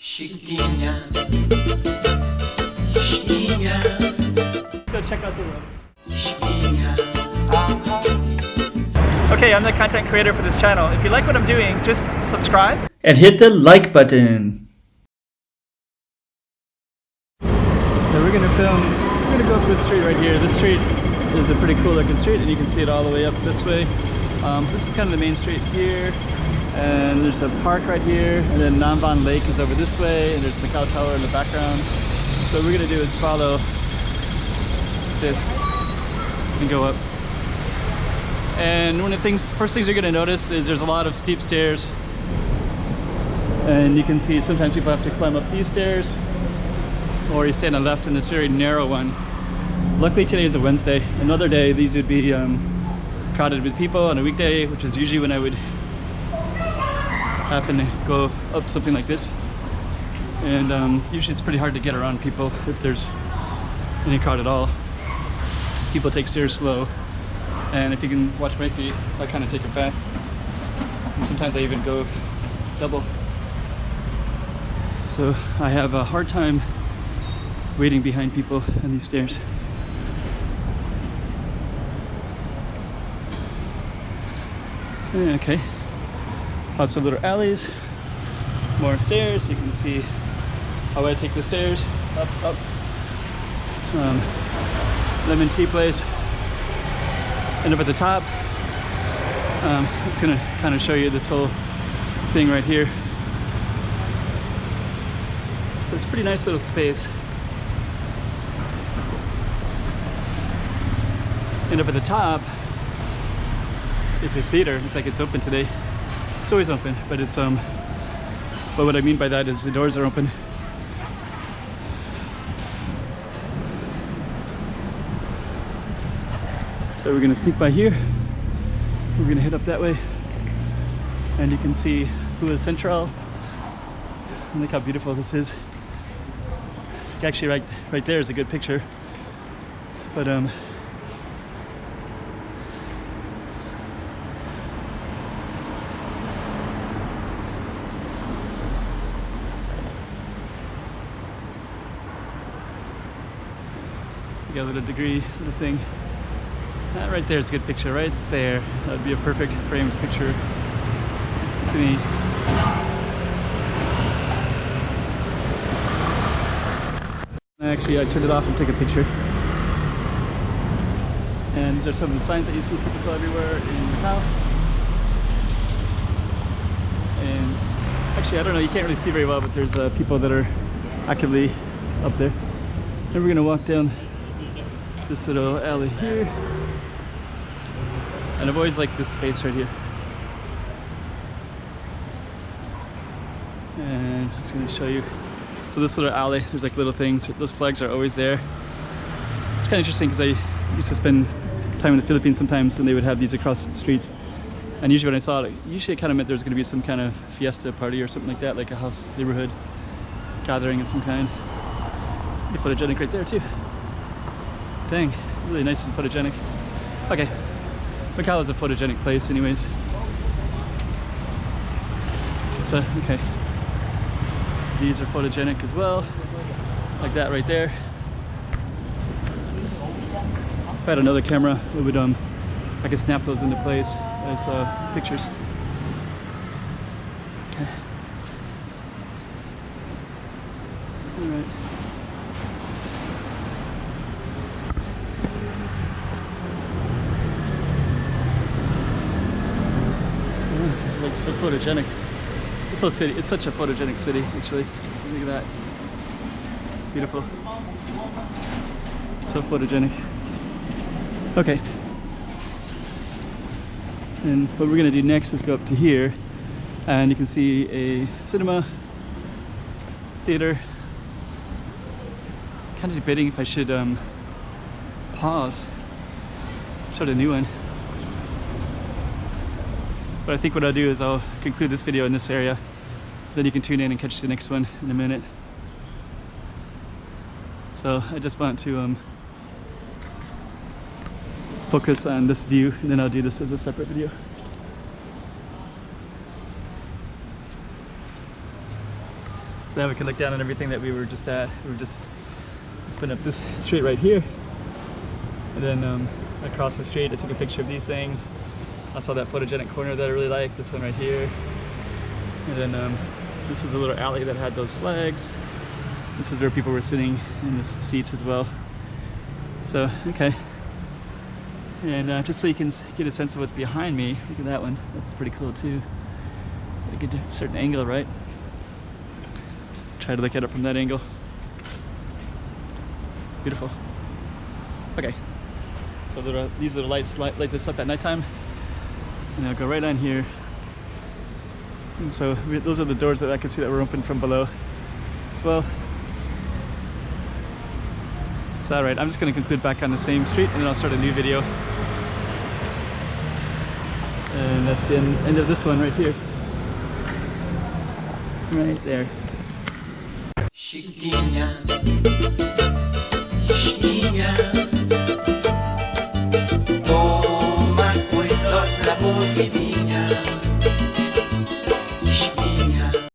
Chiquinha, Chiquinha. Go check out the room. Chiquinha. Okay, I'm the content creator for this channel. If you like what I'm doing, just subscribe and hit the like button. So we're gonna go up this street right here. This street is a pretty cool looking street, and you can see it all the way up this way. This is kind of the main street here, and there's a park right here, and then Nam Van Lake is over this way, and there's Macau Tower in the background. So what we're gonna do is follow this and go up. And one of the first things you're gonna notice is there's a lot of steep stairs, and you can see sometimes people have to climb up these stairs, or you stay on the left in this very narrow one. Luckily today is a Wednesday. Another day these would be crowded with people on a weekday, which is usually when I would happen to go up something like this. And usually it's pretty hard to get around people if there's any crowd at all. People take stairs slow, and if you can watch my feet, I kind of take it fast. And sometimes I even go double. So I have a hard time waiting behind people on these stairs. Okay, lots of little alleys, more stairs. You can see how I take the stairs up. Lemon tea place, end up at the top. It's gonna kind of show you this whole thing right here. So it's a pretty nice little space. End up at the top is a theater. Looks like it's open today. It's always open, but it's but what I mean by that is the doors are open. So we're gonna sneak by here. We're gonna head up that way, and you can see Hula Central. And look how beautiful this is. Actually, right there is a good picture, but got a little degree sort of thing. That right there is a good picture, right there. That would be a perfect framed picture to me. Actually, I turned it off and took a picture. And these are some of the signs that you see typical everywhere in Macau. And actually, I don't know, you can't really see very well, but there's people that are actively up there. And we're gonna walk down this little alley here, and I've always liked this space right here. And I'm just going to show you. So this little alley, there's like little things. Those flags are always there. It's kind of interesting because I used to spend time in the Philippines sometimes, and they would have these across the streets. And usually when I saw it, usually it kind of meant there was going to be some kind of fiesta party or something like that, like a house neighborhood gathering of some kind. Pretty photogenic right there too. Dang, really nice and photogenic. Okay, Macau is a photogenic place anyways. So, okay. These are photogenic as well. Like that right there. If I had another camera, it would I could snap those into place as pictures. Okay. Alright. This is like so photogenic. This whole city, it's such a photogenic city actually. Look at that. Beautiful. It's so photogenic. Okay. And what we're gonna do next is go up to here, and you can see a cinema, theater. Kind of debating if I should pause, start a new one. But I think what I'll do is I'll conclude this video in this area. Then you can tune in and catch the next one in a minute. So I just want to focus on this view, and then I'll do this as a separate video. So now we can look down on everything that we were just at. We were just been up this street right here, and then across the street I took a picture of these things. I saw that photogenic corner that I really like, this one right here. And then this is a little alley that had those flags. This is where people were sitting in the seats as well. So, okay. And just so you can get a sense of what's behind me, look at that one. That's pretty cool too. Get a certain angle, right? Try to look at it from that angle. It's beautiful. Okay. So these are the lights light this up at nighttime. And I'll go right on here. And so those are the doors that I can see that were open from below as well. So alright, I'm just going to conclude back on the same street and then I'll start a new video. And that's the end of this one right here. Right there. Chiquinha.